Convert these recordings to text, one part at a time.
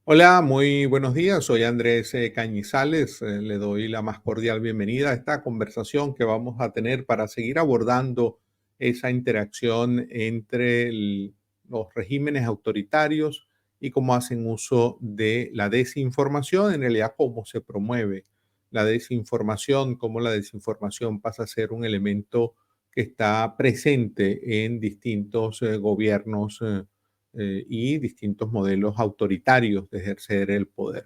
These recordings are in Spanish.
Hola, muy buenos días. Soy Andrés Cañizales. Le doy la más cordial bienvenida a esta conversación que vamos a tener para seguir abordando esa interacción entre los regímenes autoritarios y cómo hacen uso de la desinformación, en realidad cómo se promueve la desinformación, cómo la desinformación pasa a ser un elemento que está presente en distintos gobiernos y distintos modelos autoritarios de ejercer el poder.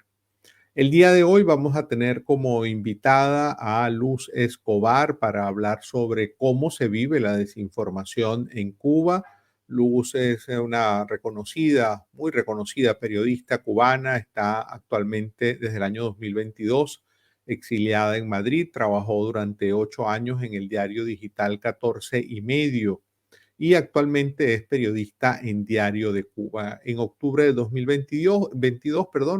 El día de hoy vamos a tener como invitada a Luz Escobar para hablar sobre cómo se vive la desinformación en Cuba. Luz es una reconocida, muy reconocida periodista cubana, está actualmente desde el año 2022 exiliada en Madrid, trabajó durante 8 años en el diario digital 14 y medio y actualmente es periodista en Diario de Cuba. En octubre de 2022,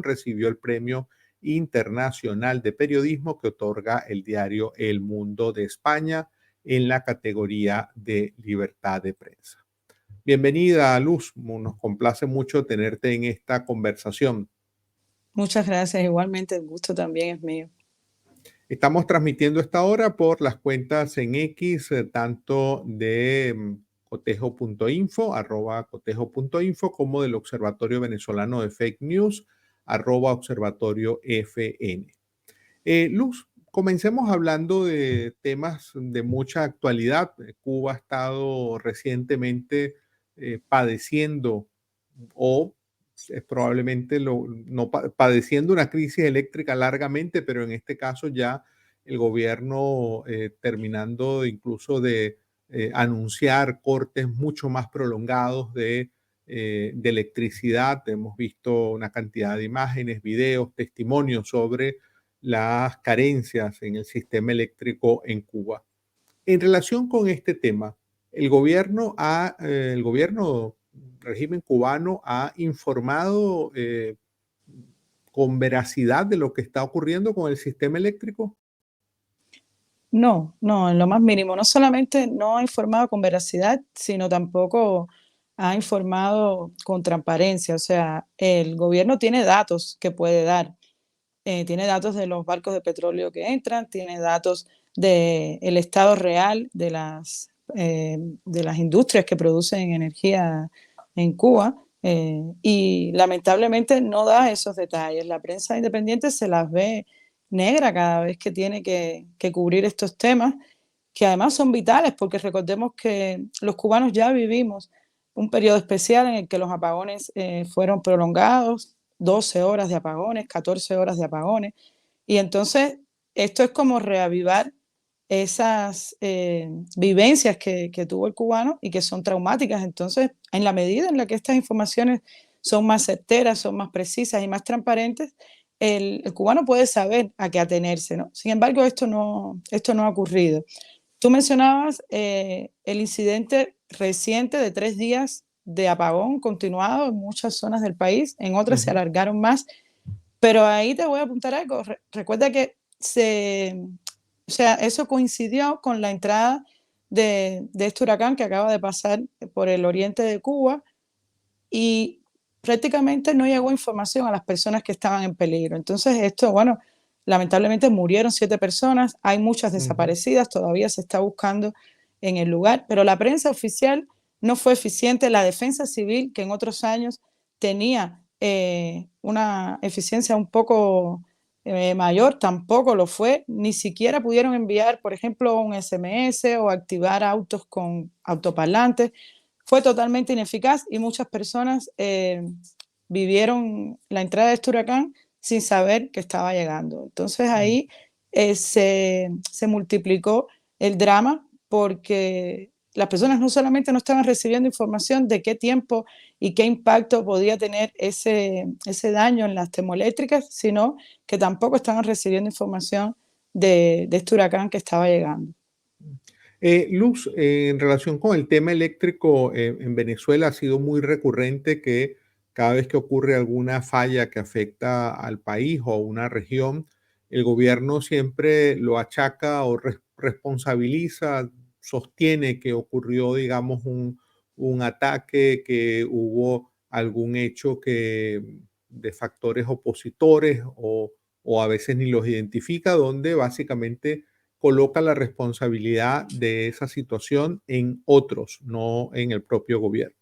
recibió el Premio Internacional de Periodismo que otorga el diario El Mundo de España en la categoría de libertad de prensa. Bienvenida, Luz. Nos complace mucho tenerte en esta conversación. Muchas gracias, igualmente el gusto también es mío. Estamos transmitiendo esta hora por las cuentas en X, tanto de cotejo.info, @cotejo.info, como del Observatorio Venezolano de Fake News, @observatorio FN. Luz, comencemos hablando de temas de mucha actualidad. Cuba ha estado recientemente padeciendo o es probablemente no padeciendo una crisis eléctrica largamente, pero en este caso ya el gobierno terminando incluso de anunciar cortes mucho más prolongados de electricidad. Hemos visto una cantidad de imágenes, videos, testimonios sobre las carencias en el sistema eléctrico en Cuba. En relación con este tema, el régimen cubano ha informado con veracidad de lo que está ocurriendo con el sistema eléctrico. No, no, en lo más mínimo. No solamente no ha informado con veracidad, sino tampoco ha informado con transparencia. O sea, el gobierno tiene datos que puede dar. Tiene datos de los barcos de petróleo que entran, tiene datos del estado real de las industrias que producen energía en Cuba. Y lamentablemente no da esos detalles. La prensa independiente se las ve negra cada vez que tiene que cubrir estos temas, que además son vitales, porque recordemos que los cubanos ya vivimos un periodo especial en el que los apagones fueron prolongados, 12 horas de apagones, 14 horas de apagones, y entonces esto es como reavivar esas vivencias que tuvo el cubano y que son traumáticas. Entonces, en la medida en la que estas informaciones son más certeras, son más precisas y más transparentes, el cubano puede saber a qué atenerse, ¿no? Sin embargo, esto no ha ocurrido. Tú mencionabas el incidente reciente de 3 días de apagón continuado en muchas zonas del país, en otras se Ujú. alargaron más, pero ahí te voy a apuntar algo. Recuerda que o sea, eso coincidió con la entrada de este huracán que acaba de pasar por el oriente de Cuba y prácticamente no llegó información a las personas que estaban en peligro. Entonces, esto, bueno, lamentablemente murieron 7 personas, hay muchas Ujú. desaparecidas, todavía se está buscando en el lugar, pero la prensa oficial no fue eficiente. La defensa civil, que en otros años tenía una eficiencia un poco mayor, tampoco lo fue. Ni siquiera pudieron enviar, por ejemplo, un SMS o activar autos con autoparlantes. Fue totalmente ineficaz y muchas personas vivieron la entrada de este huracán sin saber que estaba llegando. Entonces ahí se multiplicó el drama porque las personas no solamente no estaban recibiendo información de qué tiempo y qué impacto podía tener ese daño en las termoeléctricas, sino que tampoco estaban recibiendo información de este huracán que estaba llegando. Luz, en relación con el tema eléctrico, en Venezuela ha sido muy recurrente que cada vez que ocurre alguna falla que afecta al país o a una región, el gobierno siempre lo achaca o responsabiliza, sostiene que ocurrió, digamos, un ataque, que hubo algún hecho que de factores opositores o a veces ni los identifica, donde básicamente coloca la responsabilidad de esa situación en otros, no en el propio gobierno.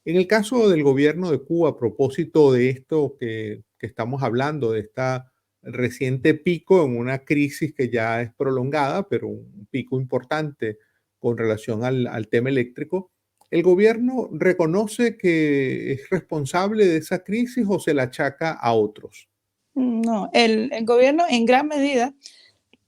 En el caso del gobierno de Cuba, a propósito de esto que estamos hablando, de esta reciente pico en una crisis que ya es prolongada, pero un pico importante con relación al tema eléctrico, ¿el gobierno reconoce que es responsable de esa crisis o se la achaca a otros? No, el gobierno en gran medida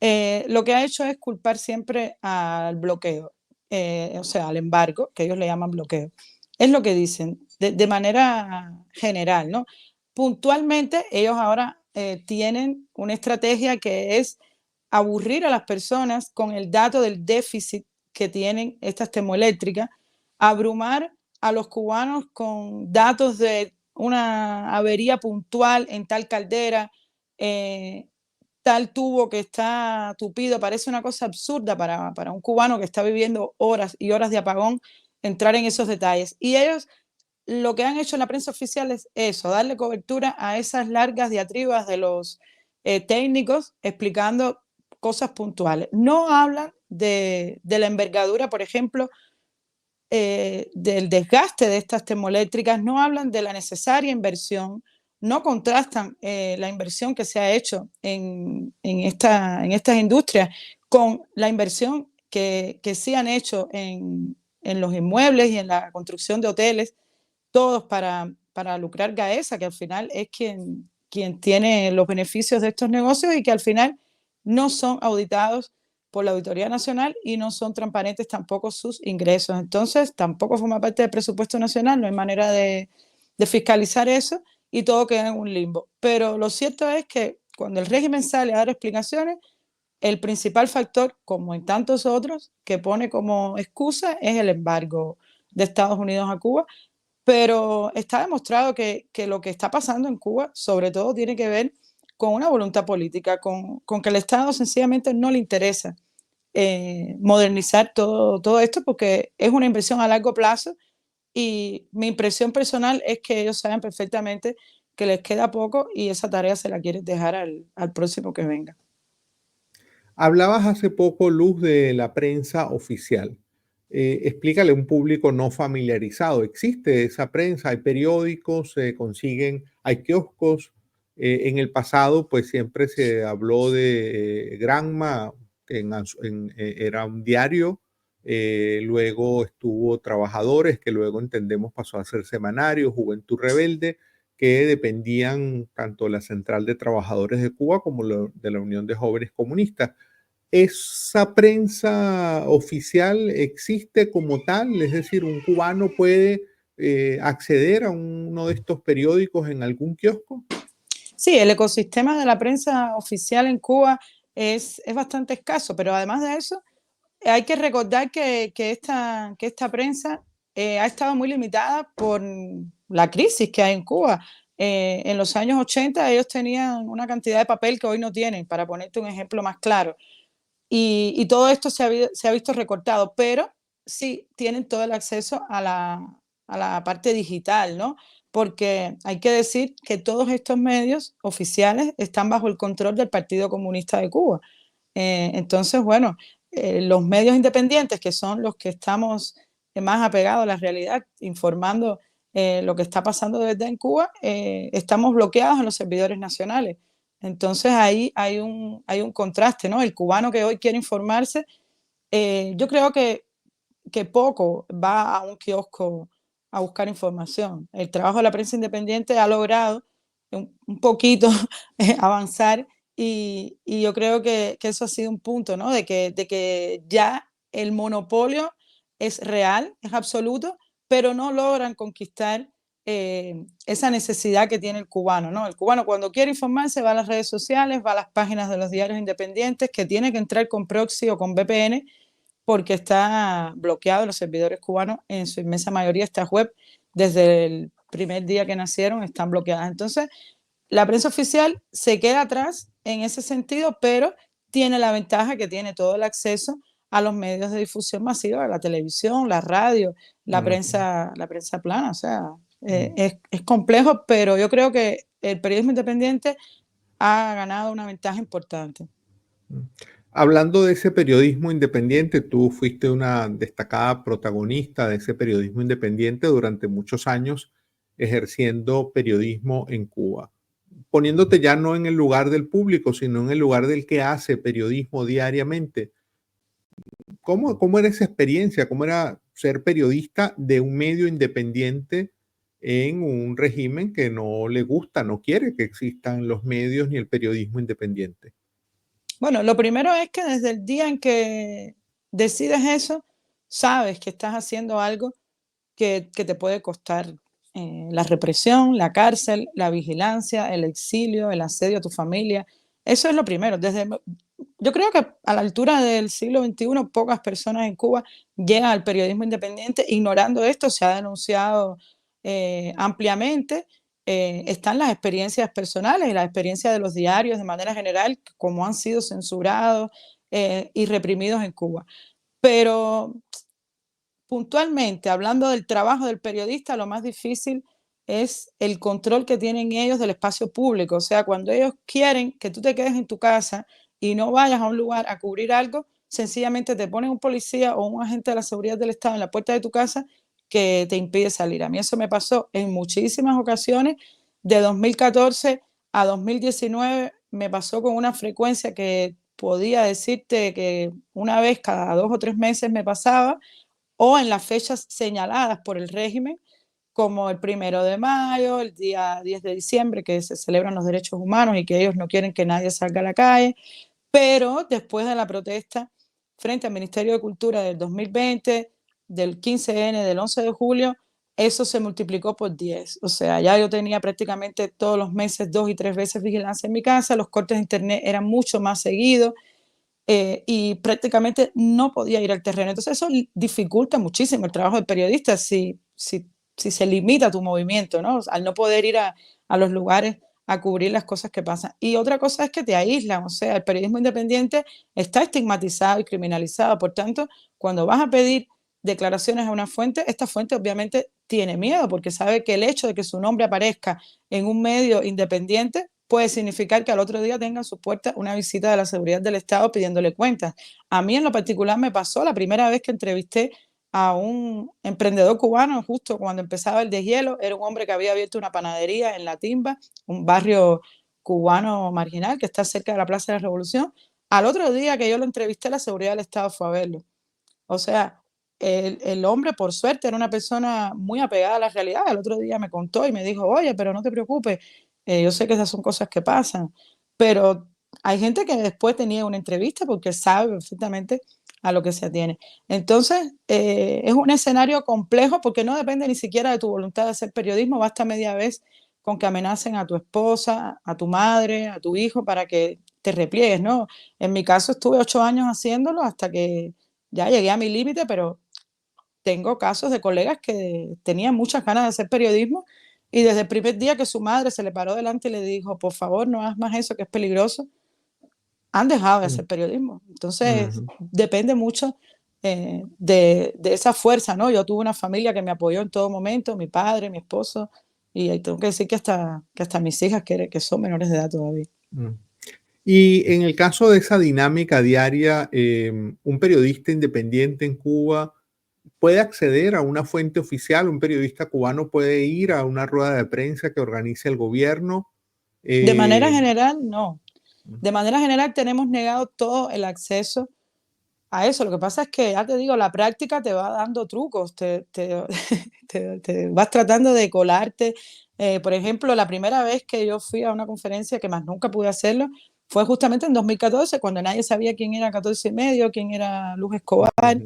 lo que ha hecho es culpar siempre al bloqueo, o sea, al embargo, que ellos le llaman bloqueo. Es lo que dicen de manera general, ¿no? Puntualmente, ellos ahora tienen una estrategia que es aburrir a las personas con el dato del déficit que tienen estas termoeléctricas, abrumar a los cubanos con datos de una avería puntual en tal caldera, eh, tal tubo que está tupido. Parece una cosa absurda para un cubano que está viviendo horas y horas de apagón entrar en esos detalles. Y ellos lo que han hecho en la prensa oficial es eso, darle cobertura a esas largas diatribas de los técnicos explicando cosas puntuales. No hablan de la envergadura, por ejemplo, del desgaste de estas termoeléctricas, no hablan de la necesaria inversión, no contrastan la inversión que se ha hecho en estas industrias con la inversión que sí han hecho en los inmuebles y en la construcción de hoteles, todos para lucrar Gaesa, que al final es quien tiene los beneficios de estos negocios y que al final no son auditados por la Auditoría Nacional y no son transparentes tampoco sus ingresos. Entonces, tampoco forma parte del presupuesto nacional, no hay manera de fiscalizar eso y todo queda en un limbo. Pero lo cierto es que cuando el régimen sale a dar explicaciones, el principal factor, como en tantos otros, que pone como excusa es el embargo de Estados Unidos a Cuba, pero está demostrado que lo que está pasando en Cuba, sobre todo, tiene que ver con una voluntad política, con que el Estado sencillamente no le interesa modernizar todo esto porque es una inversión a largo plazo y mi impresión personal es que ellos saben perfectamente que les queda poco y esa tarea se la quieren dejar al próximo que venga. Hablabas hace poco, Luz, de la prensa oficial. Explícale a un público no familiarizado. ¿Existe esa prensa? ¿Hay periódicos? ¿Se consiguen? ¿Hay kioscos? En el pasado, pues siempre se habló de Granma, que era un diario. Luego estuvo Trabajadores, que luego entendemos pasó a ser semanario, Juventud Rebelde, que dependían tanto de la Central de Trabajadores de Cuba como de la Unión de Jóvenes Comunistas. ¿Esa prensa oficial existe como tal? Es decir, ¿un cubano puede acceder a uno de estos periódicos en algún kiosco? Sí, el ecosistema de la prensa oficial en Cuba es bastante escaso, pero además de eso, hay que recordar que esta prensa ha estado muy limitada por la crisis que hay en Cuba. En los años 80 ellos tenían una cantidad de papel que hoy no tienen, para ponerte un ejemplo más claro. Y todo esto se ha visto recortado, pero sí tienen todo el acceso a la parte digital, ¿no? Porque hay que decir que todos estos medios oficiales están bajo el control del Partido Comunista de Cuba. Entonces, bueno, los medios independientes, que son los que estamos más apegados a la realidad, informando lo que está pasando de verdad en Cuba, estamos bloqueados en los servidores nacionales. Entonces ahí hay un contraste, ¿no? El cubano que hoy quiere informarse, yo creo que poco va a un kiosco a buscar información. El trabajo de la prensa independiente ha logrado un poquito avanzar y yo creo que eso ha sido un punto, ¿no? De que ya el monopolio es real, es absoluto, pero no logran conquistar esa necesidad que tiene el cubano, ¿no? El cubano cuando quiere informarse va a las redes sociales, va a las páginas de los diarios independientes, que tiene que entrar con proxy o con VPN porque está bloqueado los servidores cubanos, en su inmensa mayoría estas web desde el primer día que nacieron están bloqueadas. Entonces, la prensa oficial se queda atrás en ese sentido, pero tiene la ventaja que tiene todo el acceso a los medios de difusión masiva, la televisión, la radio, la Ujú. prensa plana, o sea. Mm, Es complejo, pero yo creo que el periodismo independiente ha ganado una ventaja importante. mm. Hablando de ese periodismo independiente, tú fuiste una destacada protagonista de ese periodismo independiente durante muchos años ejerciendo periodismo en Cuba. Poniéndote ya no en el lugar del público, sino en el lugar del que hace periodismo diariamente. ¿Cómo era esa experiencia? ¿Cómo era ser periodista de un medio independiente en un régimen que no le gusta, no quiere que existan los medios ni el periodismo independiente? Bueno, lo primero es que desde el día en que decides eso, sabes que estás haciendo algo que te puede costar la represión, la cárcel, la vigilancia, el exilio, el asedio a tu familia. Eso es lo primero. Yo creo que a la altura del siglo XXI, pocas personas en Cuba llegan al periodismo independiente ignorando esto. Se ha denunciado ampliamente. Están las experiencias personales y las experiencias de los diarios de manera general, como han sido censurados y reprimidos en Cuba. Pero puntualmente, hablando del trabajo del periodista, lo más difícil es el control que tienen ellos del espacio público. O sea, cuando ellos quieren que tú te quedes en tu casa y no vayas a un lugar a cubrir algo, sencillamente te ponen un policía o un agente de la seguridad del Estado en la puerta de tu casa que te impide salir. A mí eso me pasó en muchísimas ocasiones. De 2014 a 2019 me pasó con una frecuencia que podía decirte que una vez cada 2 o 3 meses me pasaba, o en las fechas señaladas por el régimen, como el 1 de mayo, el día 10 de diciembre, que se celebran los derechos humanos y que ellos no quieren que nadie salga a la calle. Pero después de la protesta frente al Ministerio de Cultura del 2020, del 15N, del 11 de julio, eso se multiplicó por 10. O sea, ya yo tenía prácticamente todos los meses 2 y 3 veces vigilancia en mi casa, los cortes de internet eran mucho más seguidos, y prácticamente no podía ir al terreno. Entonces eso dificulta muchísimo el trabajo del periodista si se limita tu movimiento, ¿no? Al no poder ir a los lugares a cubrir las cosas que pasan. Y otra cosa es que te aíslan, o sea, el periodismo independiente está estigmatizado y criminalizado. Por tanto, cuando vas a pedir declaraciones a una fuente, esta fuente obviamente tiene miedo porque sabe que el hecho de que su nombre aparezca en un medio independiente puede significar que al otro día tenga en su puerta una visita de la seguridad del Estado pidiéndole cuentas. A mí en lo particular me pasó la primera vez que entrevisté a un emprendedor cubano, justo cuando empezaba el deshielo. Era un hombre que había abierto una panadería en La Timba, un barrio cubano marginal que está cerca de la Plaza de la Revolución. Al otro día que yo lo entrevisté, la seguridad del Estado fue a verlo. O sea, el hombre, por suerte, era una persona muy apegada a la realidad. El otro día me contó y me dijo, oye, pero no te preocupes, yo sé que esas son cosas que pasan, pero hay gente que después tenía una entrevista porque sabe perfectamente a lo que se atiene. Entonces, es un escenario complejo porque no depende ni siquiera de tu voluntad de hacer periodismo, basta media vez con que amenacen a tu esposa, a tu madre, a tu hijo para que te repliegues, ¿no? En mi caso estuve 8 años haciéndolo hasta que ya llegué a mi límite, pero tengo casos de colegas que tenían muchas ganas de hacer periodismo y desde el primer día que su madre se le paró delante y le dijo, por favor, no hagas más eso que es peligroso, han dejado de Mm, hacer periodismo. Entonces, ujú, depende mucho de esa fuerza, ¿no? Yo tuve una familia que me apoyó en todo momento, mi padre, mi esposo, y tengo que decir que hasta mis hijas, que son menores de edad todavía. mm. Y en el caso de esa dinámica diaria, un periodista independiente en Cuba puede acceder a una fuente oficial, un periodista cubano puede ir a una rueda de prensa que organice el gobierno. De manera Eh, general, no. De manera general tenemos negado todo el acceso a eso. Lo que pasa es que, ya te digo, la práctica te va dando trucos, te vas tratando de colarte. Por ejemplo, la primera vez que yo fui a una conferencia, que más nunca pude hacerlo, fue justamente en 2014, cuando nadie sabía quién era 14 y medio, quién era Luz Escobar. ujú,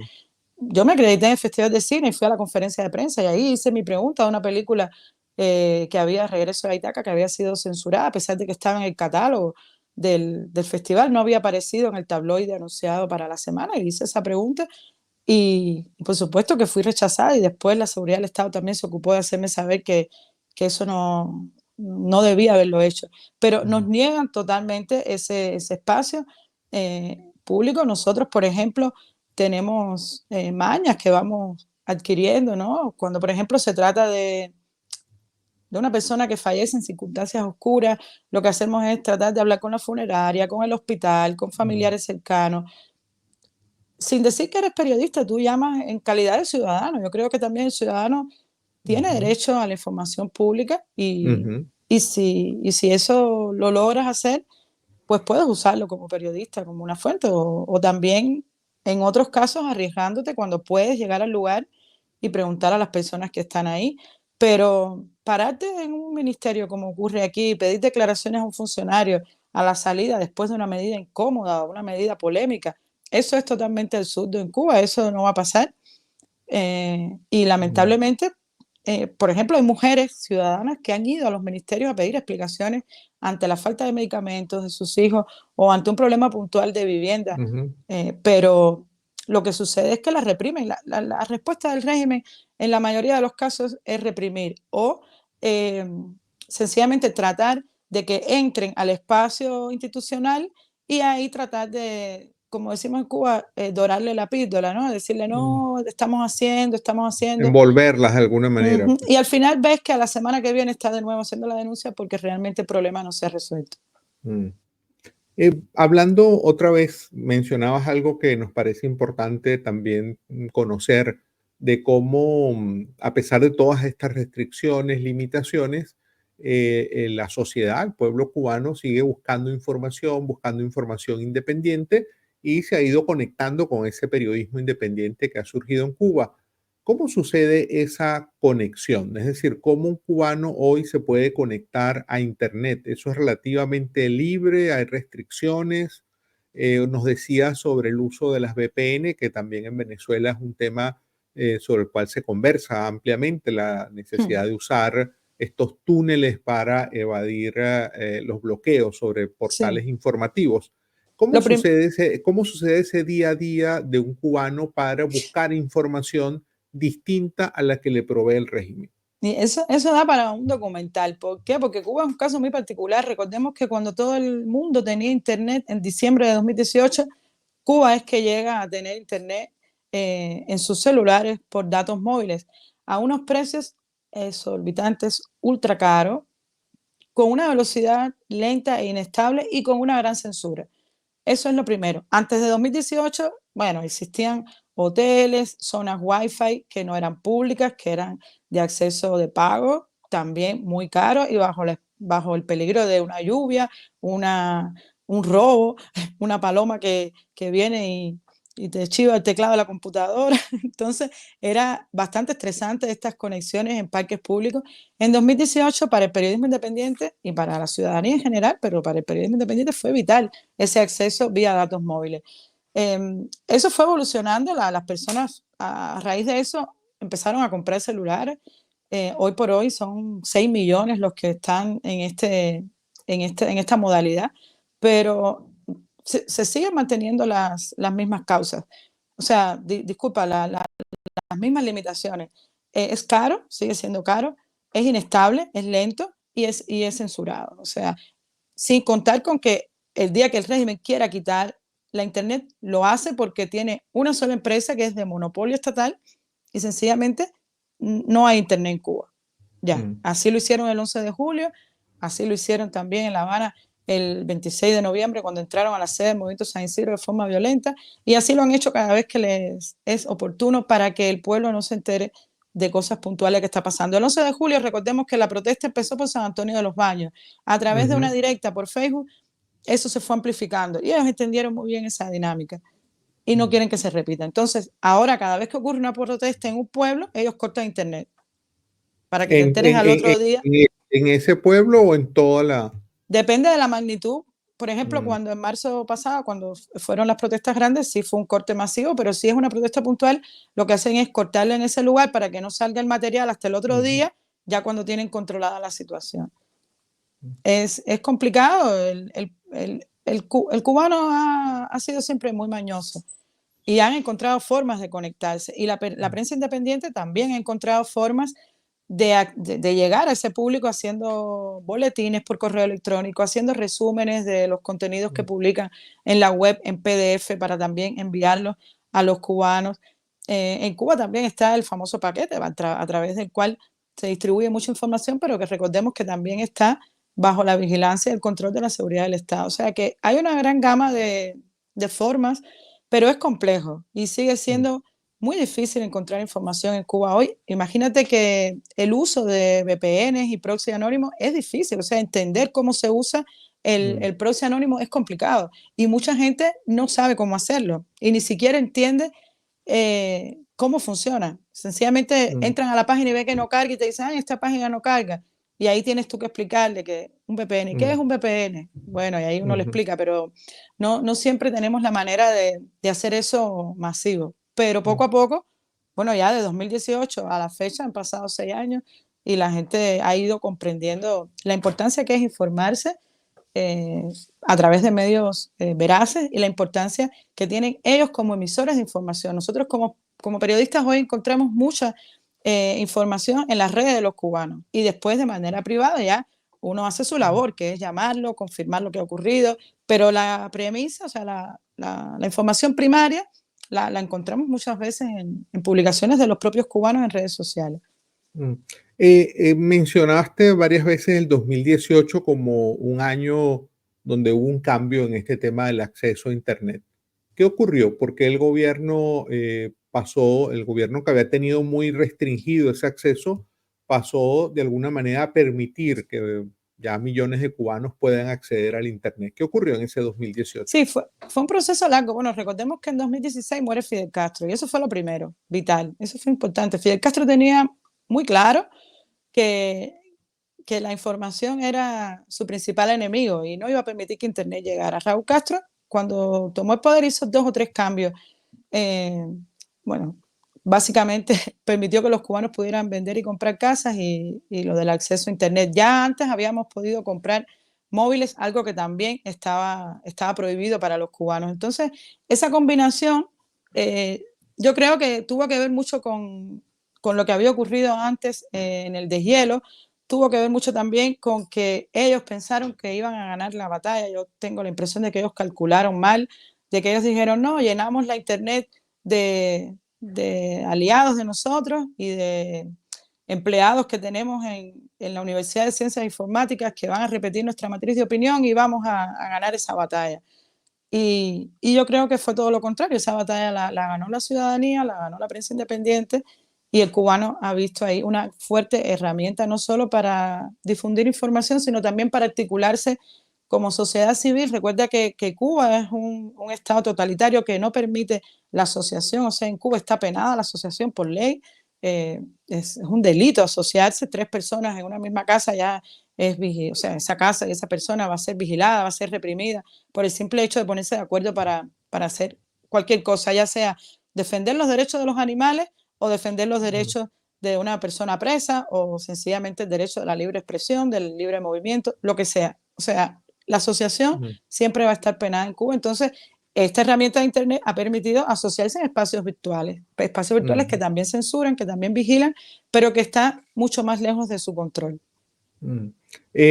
Yo me acredité en el Festival de Cine y fui a la conferencia de prensa y ahí hice mi pregunta de una película que había, Regreso a Itaca, que había sido censurada, a pesar de que estaba en el catálogo del festival, no había aparecido en el tabloide anunciado para la semana, y hice esa pregunta y por supuesto que fui rechazada, y después la seguridad del Estado también se ocupó de hacerme saber que eso no debía haberlo hecho. Pero nos ujú, niegan totalmente ese espacio público. Nosotros, por ejemplo, tenemos mañas que vamos adquiriendo, ¿no? Cuando, por ejemplo, se trata de de una persona que fallece en circunstancias oscuras, lo que hacemos es tratar de hablar con la funeraria, con el hospital, con Mm, familiares cercanos. Sin decir que eres periodista, tú llamas en calidad de ciudadano. Yo creo que también el ciudadano tiene ujú, derecho a la información pública ujú, y si eso lo logras hacer, pues puedes usarlo como periodista, como una fuente, o también en otros casos arriesgándote cuando puedes llegar al lugar y preguntar a las personas que están ahí. Pero pararte en un ministerio como ocurre aquí, pedir declaraciones a un funcionario a la salida después de una medida incómoda, una medida polémica, eso es totalmente absurdo en Cuba, eso no va a pasar. Y mm, lamentablemente, por ejemplo, hay mujeres ciudadanas que han ido a los ministerios a pedir explicaciones ante la falta de medicamentos de sus hijos o ante un problema puntual de vivienda, ujú, pero lo que sucede es que las reprimen. La respuesta del régimen en la mayoría de los casos es reprimir o eh, sencillamente tratar de que entren al espacio institucional y ahí tratar de, como decimos en Cuba, dorarle la píldora, ¿no? Decirle, mm. no, estamos haciendo, estamos haciendo. Envolverlas de alguna manera. Ujú. Y al final ves que a la semana que viene está de nuevo haciendo la denuncia porque realmente el problema no se ha resuelto. Mm. Hablando otra vez, mencionabas algo que nos parece importante también conocer de cómo, a pesar de todas estas restricciones, limitaciones, la sociedad, el pueblo cubano sigue buscando información independiente y se ha ido conectando con ese periodismo independiente que ha surgido en Cuba. ¿Cómo sucede esa conexión? Es decir, ¿cómo un cubano hoy se puede conectar a Internet? ¿Eso es relativamente libre? ¿Hay restricciones? Nos decía sobre el uso de las VPN, que también en Venezuela es un tema sobre el cual se conversa ampliamente, la Hmm. necesidad de usar estos túneles para evadir los bloqueos sobre Sí. portales informativos. Lo prim- Cómo sucede ese día a día de un cubano para buscar información distinta a la que le provee el régimen? y eso da para un documental. ¿Por qué? Porque Cuba es un caso muy particular. Recordemos que cuando todo el mundo tenía internet en diciembre de 2018, Cuba es que llega a tener internet en sus celulares por datos móviles a unos precios exorbitantes, ultra caros, con una velocidad lenta e inestable y con una gran censura. Eso es lo primero. Antes de 2018, bueno, existían hoteles, zonas Wi-Fi que no eran públicas, que eran de acceso de pago, también muy caros y bajo el peligro de una lluvia, una, un robo, una paloma que viene y te chiva el teclado de la computadora. Entonces, era bastante estresante estas conexiones en parques públicos. En 2018, para el periodismo independiente y para la ciudadanía en general, pero para el periodismo independiente fue vital ese acceso vía datos móviles. Eso fue evolucionando, las personas a raíz de eso empezaron a comprar celulares. Hoy por hoy son 6 millones los que están en esta modalidad, pero se siguen manteniendo las mismas causas. O sea, disculpa, las mismas limitaciones. Es caro, sigue siendo caro, es inestable, es lento y es censurado. O sea, sin contar con que el día que el régimen quiera quitar la Internet, lo hace porque tiene una sola empresa que es de monopolio estatal y sencillamente no hay Internet en Cuba. Ya, Mm. así lo hicieron el 11 de julio, así lo hicieron también en La Habana el 26 de noviembre cuando entraron a la sede del Movimiento San Isidro de forma violenta y así lo han hecho cada vez que les es oportuno para que el pueblo no se entere de cosas puntuales que está pasando. El 11 de julio, recordemos que la protesta empezó por San Antonio de los Baños. A través de una Ujú. directa por Facebook, eso se fue amplificando y ellos entendieron muy bien esa dinámica y no Mm. quieren que se repita. Entonces, ahora cada vez que ocurre una protesta en un pueblo, ellos cortan internet para que te ¿En, enteres al otro día. en ese pueblo o en toda la... Depende de la magnitud. Por ejemplo, Mm, cuando en marzo pasado, cuando fueron las protestas grandes, sí fue un corte masivo, pero si es una protesta puntual, lo que hacen es cortarle en ese lugar para que no salga el material hasta el otro ujú, día, ya cuando tienen controlada la situación. mm, Es complicado. El cubano ha sido siempre muy mañoso y han encontrado formas de conectarse. Y la mm, prensa independiente también ha encontrado formas de llegar a ese público haciendo boletines por correo electrónico, haciendo resúmenes de los contenidos que mm, publican en la web en PDF para también enviarlos a los cubanos. En Cuba también está el famoso paquete a través del cual se distribuye mucha información, pero que recordemos que también está bajo la vigilancia y el control de la seguridad del Estado. O sea que hay una gran gama de formas, pero es complejo y sigue mm, siendo muy difícil encontrar información en Cuba hoy. Imagínate que el uso de VPNs y proxy anónimos es difícil, o sea, entender cómo se usa mm, el proxy anónimo es complicado y mucha gente no sabe cómo hacerlo y ni siquiera entiende cómo funciona. Sencillamente mm, entran a la página y ven que no carga y te dicen, esta página no carga. Y ahí tienes tú que explicarle que un VPN, ¿qué es mm, un VPN? Bueno, y ahí uno le ujú, explica, pero no siempre tenemos la manera de hacer eso masivo. Pero poco mm. a poco, bueno, ya de 2018 a la fecha han pasado 6 años y la gente ha ido comprendiendo la importancia que es informarse eh, a través de medios veraces y la importancia que tienen ellos como emisores de información. Nosotros como periodistas hoy encontramos mucha información en las redes de los cubanos y después de manera privada ya uno hace su Mm. labor, que es llamarlo, confirmar lo que ha ocurrido, pero la premisa, o sea, la información primaria la encontramos muchas veces en publicaciones de los propios cubanos en redes sociales. Mm. Mencionaste varias veces el 2018 como un año donde hubo un cambio en este tema del acceso a Internet. ¿Qué ocurrió? Porque el gobierno que había tenido muy restringido ese acceso, pasó de alguna manera a permitir que ya millones de cubanos puedan acceder al Internet. ¿Qué ocurrió en ese 2018? Sí, fue un proceso largo. Bueno, recordemos que en 2016 muere Fidel Castro y eso fue lo primero, vital. Eso fue importante. Fidel Castro tenía muy claro que, que la información era su principal enemigo y no iba a permitir que Internet llegara. Raúl Castro, cuando tomó el poder, hizo 2 o 3 cambios. Eh, bueno, básicamente permitió que los cubanos pudieran vender y comprar casas y lo del acceso a Internet. Ya antes habíamos podido comprar móviles, algo que también estaba prohibido para los cubanos. Entonces, esa combinación eh, yo creo que tuvo que ver mucho con lo que había ocurrido antes en el deshielo, tuvo que ver mucho también con que ellos pensaron que iban a ganar la batalla. Yo tengo la impresión de que ellos calcularon mal, de que ellos dijeron, no, llenamos la Internet de aliados de nosotros y de empleados que tenemos en la Universidad de Ciencias Informáticas que van a repetir nuestra matriz de opinión y vamos a ganar esa batalla. Y yo creo que fue todo lo contrario, esa batalla la ganó la ciudadanía, la ganó la prensa independiente y el cubano ha visto ahí una fuerte herramienta no solo para difundir información, sino también para articularse como sociedad civil. Recuerda que Cuba es un estado totalitario que no permite la asociación, o sea, en Cuba está penada la asociación por ley, es un delito asociarse 3 personas en una misma casa, ya o sea, esa casa y esa persona va a ser vigilada, va a ser reprimida por el simple hecho de ponerse de acuerdo para hacer cualquier cosa, ya sea defender los derechos de los animales o defender los Mm, derechos de una persona presa o sencillamente el derecho de la libre expresión, del libre movimiento, lo que sea. O sea, la asociación mm, siempre va a estar penada en Cuba. Entonces, esta herramienta de Internet ha permitido asociarse en espacios virtuales que mm, también censuran, que también vigilan, pero que están mucho más lejos de su control. mm.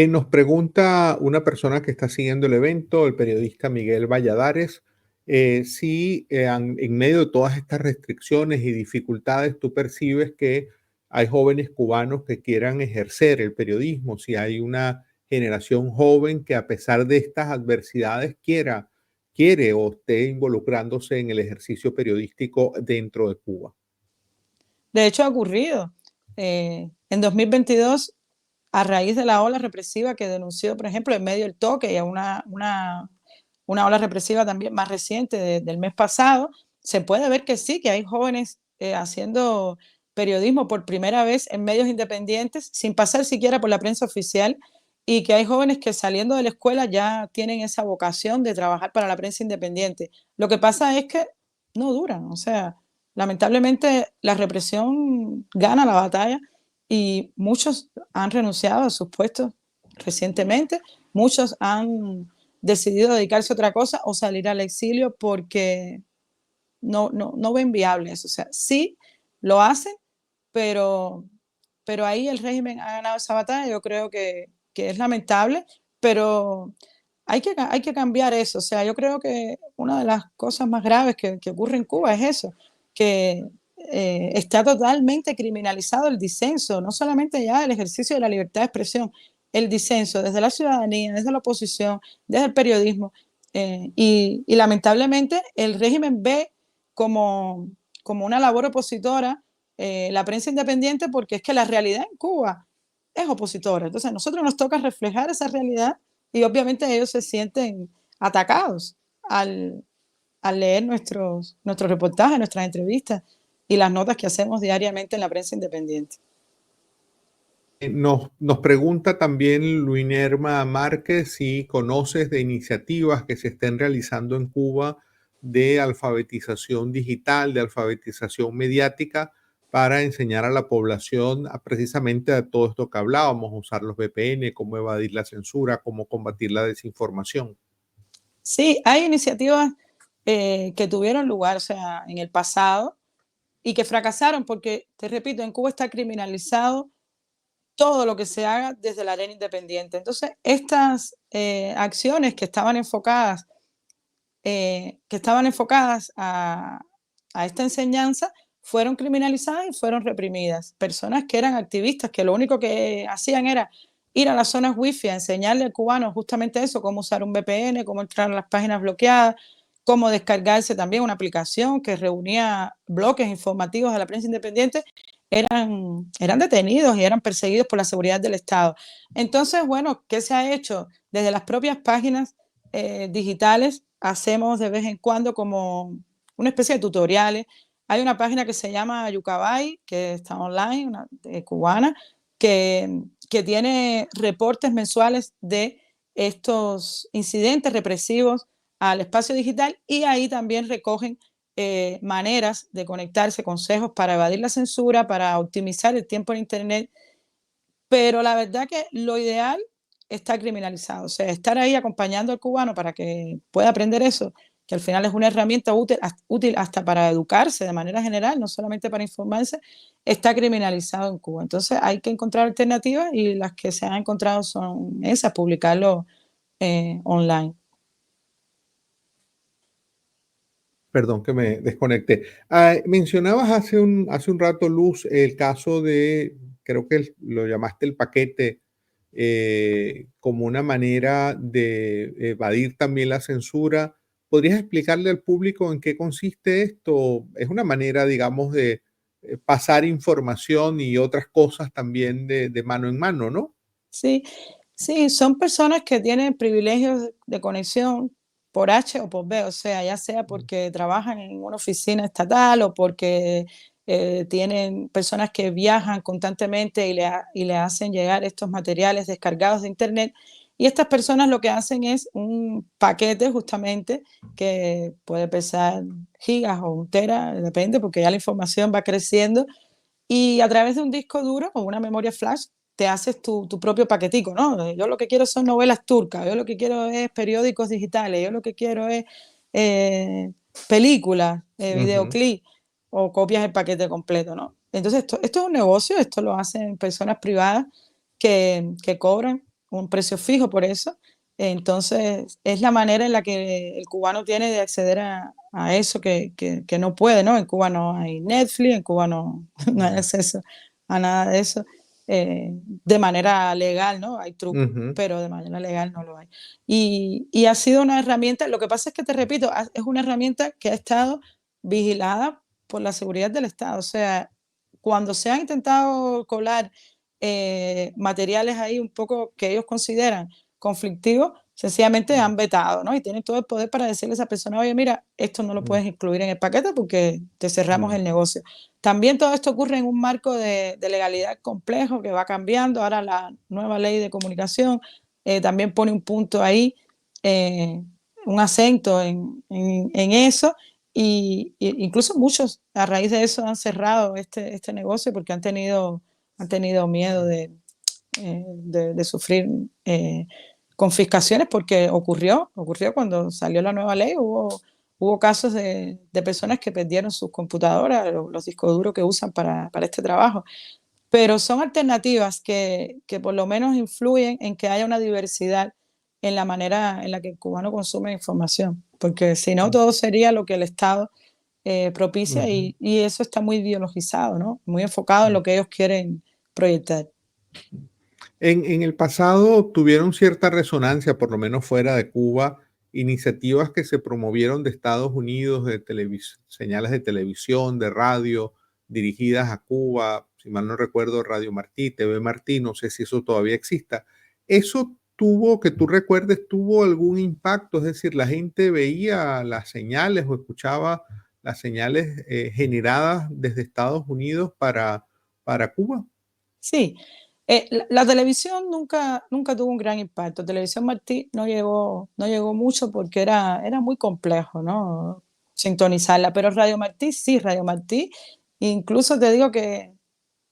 Nos pregunta una persona que está siguiendo el evento, el periodista Miguel Valladares, si en medio de todas estas restricciones y dificultades tú percibes que hay jóvenes cubanos que quieran ejercer el periodismo, si hay una generación joven que a pesar de estas adversidades quiere o esté involucrándose en el ejercicio periodístico dentro de Cuba. De hecho, ha ocurrido. En 2022, a raíz de la ola represiva que denunció, por ejemplo, en medio del toque y a una ola represiva también más reciente del mes pasado, se puede ver que sí, que hay jóvenes haciendo periodismo por primera vez en medios independientes, sin pasar siquiera por la prensa oficial, y que hay jóvenes que saliendo de la escuela ya tienen esa vocación de trabajar para la prensa independiente. Lo que pasa es que no duran, o sea, lamentablemente la represión gana la batalla y muchos han renunciado a sus puestos recientemente, muchos han decidido dedicarse a otra cosa o salir al exilio porque no ven viable eso. O sea, sí lo hacen, pero, pero ahí el régimen ha ganado esa batalla. Yo creo que es lamentable, pero hay que cambiar eso. O sea, yo creo que una de las cosas más graves que ocurre en Cuba es eso, que está totalmente criminalizado el disenso, no solamente ya el ejercicio de la libertad de expresión, el disenso desde la ciudadanía, desde la oposición, desde el periodismo, y lamentablemente el régimen ve como, como una labor opositora la prensa independiente, porque es que la realidad en Cuba es opositora. Entonces a nosotros nos toca reflejar esa realidad y obviamente ellos se sienten atacados al, al leer nuestros reportajes, nuestras entrevistas y las notas que hacemos diariamente en la prensa independiente. Nos pregunta también Luinerma Márquez si conoces de iniciativas que se estén realizando en Cuba de alfabetización digital, de alfabetización mediática, para enseñar a la población precisamente a todo esto que hablábamos, usar los VPN, cómo evadir la censura, cómo combatir la desinformación. Sí, hay iniciativas que tuvieron lugar, o sea, en el pasado y que fracasaron porque, te repito, en Cuba está criminalizado todo lo que se haga desde la arena independiente. Entonces, estas acciones que estaban enfocadas a esta enseñanza fueron criminalizadas y fueron reprimidas. Personas que eran activistas, que lo único que hacían era ir a las zonas wifi a enseñarle al cubano justamente eso, cómo usar un VPN, cómo entrar a las páginas bloqueadas, cómo descargarse también una aplicación que reunía bloques informativos de la prensa independiente, eran detenidos y eran perseguidos por la seguridad del Estado. Entonces, bueno, ¿qué se ha hecho? Desde las propias páginas digitales hacemos de vez en cuando como una especie de tutoriales. Hay una página que se llama Yucabay, que está online, una cubana, que tiene reportes mensuales de estos incidentes represivos al espacio digital, y ahí también recogen maneras de conectarse, consejos para evadir la censura, para optimizar el tiempo en Internet. Pero la verdad que lo ideal está criminalizado. O sea, estar ahí acompañando al cubano para que pueda aprender eso, que al final es una herramienta útil hasta para educarse de manera general, no solamente para informarse, está criminalizado en Cuba. Entonces hay que encontrar alternativas y las que se han encontrado son esas, publicarlo online. Perdón que me desconecté. Mencionabas hace un rato, Luz, el caso de, creo que lo llamaste el paquete, como una manera de evadir también la censura. ¿Podrías explicarle al público en qué consiste esto? Es una manera, digamos, de pasar información y otras cosas también de mano en mano, ¿no? Sí, sí, son personas que tienen privilegios de conexión por H o por B, o sea, ya sea porque trabajan en una oficina estatal o porque tienen personas que viajan constantemente y le hacen llegar estos materiales descargados de Internet. Y estas personas lo que hacen es un paquete justamente que puede pesar gigas o un tera, depende, porque ya la información va creciendo, y a través de un disco duro o una memoria flash te haces tu propio paquetico, ¿no? Yo lo que quiero son novelas turcas, yo lo que quiero es periódicos digitales, yo lo que quiero es eh, películas, Ujú. videoclip, o copias el paquete completo, ¿no? Entonces esto es un negocio, esto lo hacen personas privadas que cobran un precio fijo por eso. Entonces es la manera en la que el cubano tiene de acceder a eso que no puede, ¿no? En Cuba no hay Netflix, en Cuba no, no hay acceso a nada de eso de manera legal, ¿no? Hay trucos, Ujú. pero de manera legal no lo hay. Y ha sido una herramienta, lo que pasa es que, te repito, es una herramienta que ha estado vigilada por la seguridad del Estado. O sea, cuando se han intentado colar materiales ahí un poco que ellos consideran conflictivos, sencillamente han vetado, ¿no? Y tienen todo el poder para decirle a esa persona, oye, mira, esto no lo Mm, puedes incluir en el paquete porque te cerramos mm, el negocio. También todo esto ocurre en un marco de legalidad complejo que va cambiando. Ahora la nueva ley de comunicación también pone un punto ahí, eh, un acento en eso, y incluso muchos a raíz de eso han cerrado este negocio porque han tenido miedo de sufrir confiscaciones, porque ocurrió cuando salió la nueva ley, hubo casos de personas que perdieron sus computadoras, los discos duros que usan para este trabajo. Pero son alternativas que por lo menos influyen en que haya una diversidad en la manera en la que el cubano consume información, porque si no, mm. todo sería lo que el Estado propicia Ujú. y eso está muy ideologizado, ¿no? Muy enfocado en lo que ellos quieren proyectar. En el pasado tuvieron cierta resonancia, por lo menos fuera de Cuba, iniciativas que se promovieron de Estados Unidos, de señales de televisión, de radio, dirigidas a Cuba, si mal no recuerdo, Radio Martí, TV Martí, no sé si eso todavía exista. ¿Eso tuvo, que tú recuerdes, tuvo algún impacto? Es decir, la gente veía las señales o escuchaba las señales generadas desde Estados Unidos para Cuba. Sí, la televisión nunca tuvo un gran impacto. Televisión Martí no llegó mucho porque era muy complejo, ¿no? Sintonizarla, pero Radio Martí sí, Radio Martí, incluso te digo que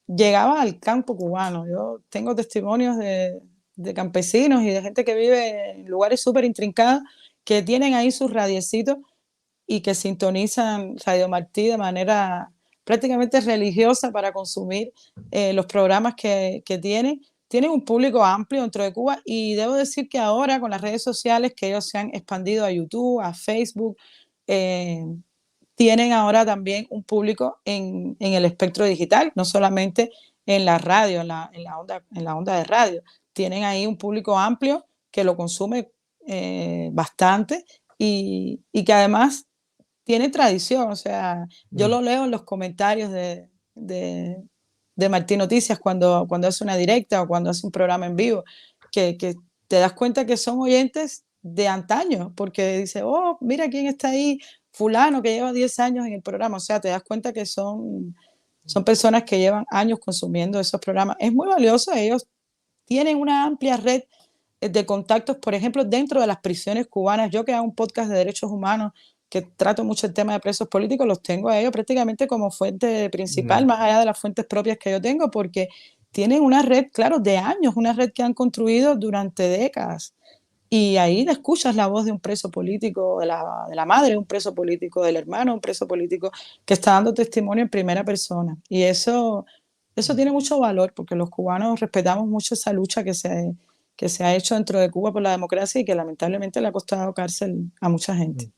llegaba al campo cubano. Yo tengo testimonios de campesinos y de gente que vive en lugares súper intrincados que tienen ahí sus radiecitos y que sintonizan Radio Martí de manera prácticamente religiosa para consumir los programas que tienen. Tienen un público amplio dentro de Cuba y debo decir que ahora con las redes sociales que ellos se han expandido a YouTube, a Facebook, eh, tienen ahora también un público en el espectro digital, no solamente en la radio, en la onda de radio. Tienen ahí un público amplio que lo consume bastante y que además tiene tradición, o sea, yo Mm. lo leo en los comentarios de Martín Noticias cuando hace una directa o cuando hace un programa en vivo, que te das cuenta que son oyentes de antaño, porque dice, oh, mira quién está ahí, fulano que lleva 10 años en el programa, o sea, te das cuenta que son personas que llevan años consumiendo esos programas. Es muy valioso, ellos tienen una amplia red de contactos, por ejemplo, dentro de las prisiones cubanas. Yo que hago un podcast de derechos humanos, que trato mucho el tema de presos políticos, los tengo a ellos prácticamente como fuente principal, Mm. más allá de las fuentes propias que yo tengo, porque tienen una red, claro, de años, una red que han construido durante décadas. Y ahí escuchas la voz de un preso político, de la madre de un preso político, del hermano de un preso político, que está dando testimonio en primera persona. Y eso tiene mucho valor, porque los cubanos respetamos mucho esa lucha que se ha hecho dentro de Cuba por la democracia y que lamentablemente le ha costado cárcel a mucha gente. Mm.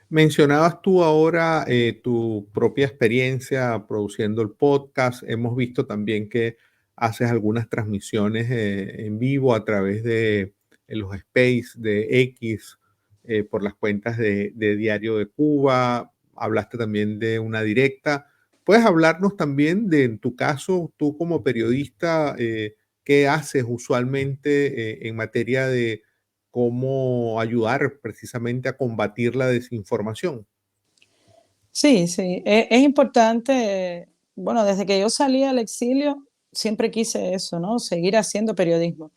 Mencionabas tú ahora tu propia experiencia produciendo el podcast. Hemos visto también que haces algunas transmisiones en vivo a través de los space de X por las cuentas de Diario de Cuba. Hablaste también de una directa. ¿Puedes hablarnos también de, en tu caso, tú como periodista, qué haces usualmente en materia de cómo ayudar precisamente a combatir la desinformación? Sí, sí, es importante, bueno, desde que yo salí al exilio, siempre quise eso, ¿no? Seguir haciendo periodismo.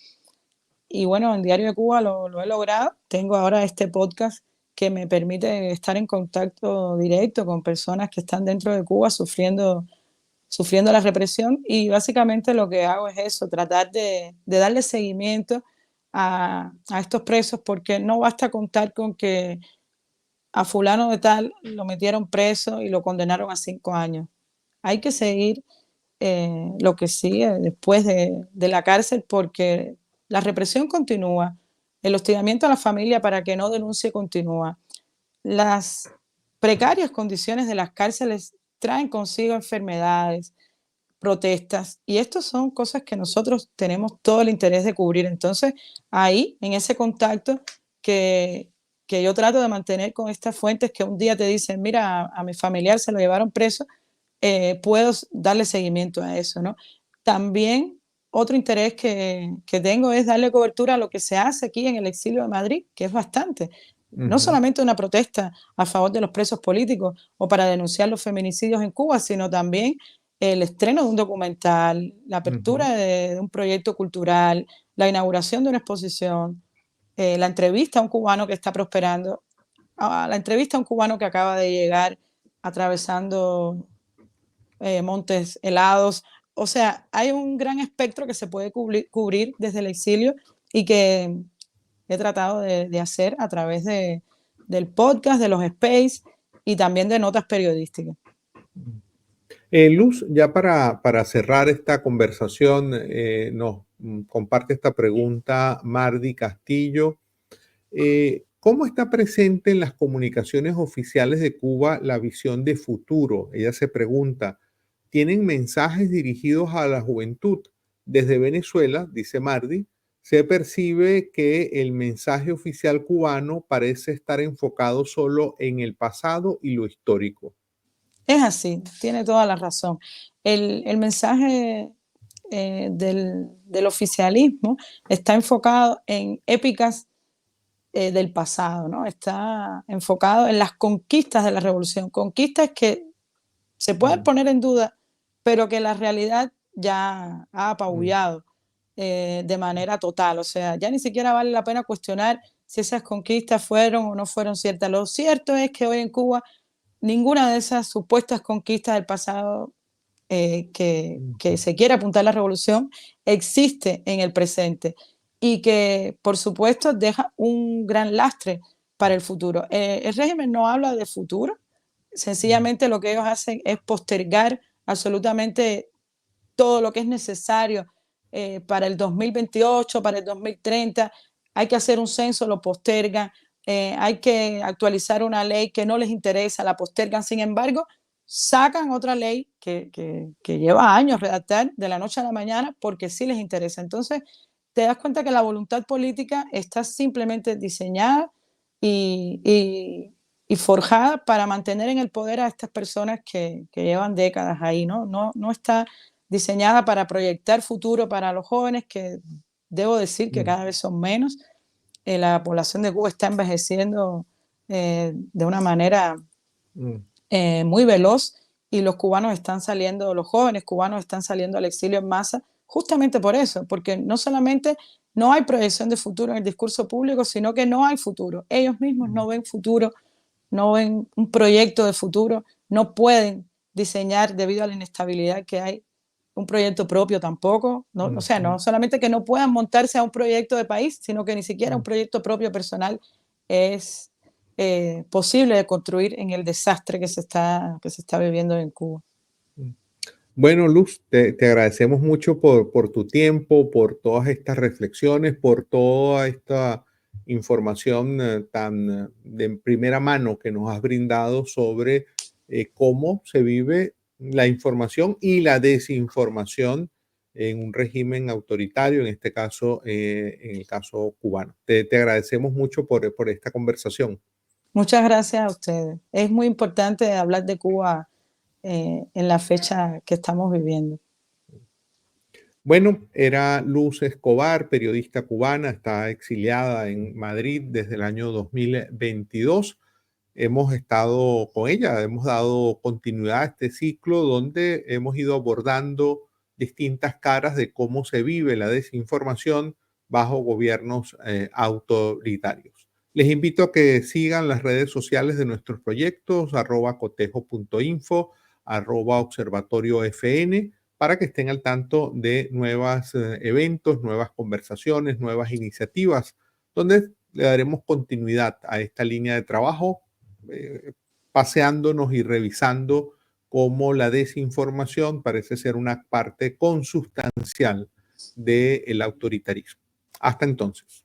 Y bueno, en Diario de Cuba lo he logrado. Tengo ahora este podcast que me permite estar en contacto directo con personas que están dentro de Cuba sufriendo la represión y básicamente lo que hago es eso, tratar de darle seguimiento a estos presos porque no basta contar con que a fulano de tal lo metieron preso y lo condenaron a 5 años. Hay que seguir lo que sigue después de la cárcel porque la represión continúa, el hostigamiento a la familia para que no denuncie continúa. Las precarias condiciones de las cárceles traen consigo enfermedades, protestas, y estas son cosas que nosotros tenemos todo el interés de cubrir. Entonces, ahí, en ese contacto que yo trato de mantener con estas fuentes que un día te dicen, mira, a mi familiar se lo llevaron preso, puedo darle seguimiento a eso, ¿no? También otro interés que tengo es darle cobertura a lo que se hace aquí en el exilio de Madrid, que es bastante. No Ujú, solamente una protesta a favor de los presos políticos o para denunciar los feminicidios en Cuba, sino también el estreno de un documental, la ujú, apertura de un proyecto cultural, la inauguración de una exposición, la entrevista a un cubano que está prosperando, la entrevista a un cubano que acaba de llegar atravesando montes helados. O sea, hay un gran espectro que se puede cubrir desde el exilio y que he tratado de hacer a través del podcast, de los space y también de notas periodísticas. mm. Luz, ya para cerrar esta conversación, nos comparte esta pregunta Mardi Castillo. ¿Cómo está presente en las comunicaciones oficiales de Cuba la visión de futuro? Ella se pregunta, ¿tienen mensajes dirigidos a la juventud? Desde Venezuela, dice Mardi, se percibe que el mensaje oficial cubano parece estar enfocado solo en el pasado y lo histórico. Es así, tiene toda la razón. El mensaje del oficialismo está enfocado en épicas del pasado, ¿no? Está enfocado en las conquistas de la revolución, conquistas que se pueden Mm, poner en duda, pero que la realidad ya ha mm, apabullado de manera total. O sea, ya ni siquiera vale la pena cuestionar si esas conquistas fueron o no fueron ciertas. Lo cierto es que hoy en Cuba ninguna de esas supuestas conquistas del pasado que ujú, se quiere apuntar a la revolución existe en el presente y que, por supuesto, deja un gran lastre para el futuro. El régimen no habla de futuro, mm, sencillamente lo que ellos hacen es postergar absolutamente todo lo que es necesario para el 2028, para el 2030. Hay que hacer un censo, lo postergan. Hay que actualizar una ley que no les interesa, la postergan. Sin embargo, sacan otra ley que lleva años redactar de la noche a la mañana porque sí les interesa. Entonces, te das cuenta que la voluntad política está simplemente diseñada y, y, y forjada para mantener en el poder a estas personas que llevan décadas ahí, ¿no? No está diseñada para proyectar futuro para los jóvenes, que debo decir que mm, cada vez son menos. La población de Cuba está envejeciendo de una manera mm, muy veloz y los cubanos están saliendo, los jóvenes cubanos están saliendo al exilio en masa justamente por eso, porque no solamente no hay proyección de futuro en el discurso público, sino que no hay futuro. Ellos mismos mm, no ven futuro, no ven un proyecto de futuro, no pueden diseñar debido a la inestabilidad que hay un proyecto propio tampoco, no, o mm, sea, mm, no solamente que no puedan montarse a un proyecto de país, sino que ni siquiera un mm, proyecto propio personal es posible de construir en el desastre que se está viviendo en Cuba. mm. Bueno, Luz, te agradecemos mucho por tu tiempo, por todas estas reflexiones, por toda esta información tan de primera mano que nos has brindado sobre cómo se vive la información y la desinformación en un régimen autoritario, en este caso, en el caso cubano. Te agradecemos mucho por esta conversación. Muchas gracias a ustedes. Es muy importante hablar de Cuba en la fecha que estamos viviendo. Bueno, era Luz Escobar, periodista cubana, está exiliada en Madrid desde el año 2022. Hemos estado con ella, hemos dado continuidad a este ciclo donde hemos ido abordando distintas caras de cómo se vive la desinformación bajo gobiernos autoritarios. Les invito a que sigan las redes sociales de nuestros proyectos, @cotejo.info, @observatoriofn, para que estén al tanto de nuevos eventos, nuevas conversaciones, nuevas iniciativas, donde le daremos continuidad a esta línea de trabajo, eh, paseándonos y revisando cómo la desinformación parece ser una parte consustancial del autoritarismo. Hasta entonces.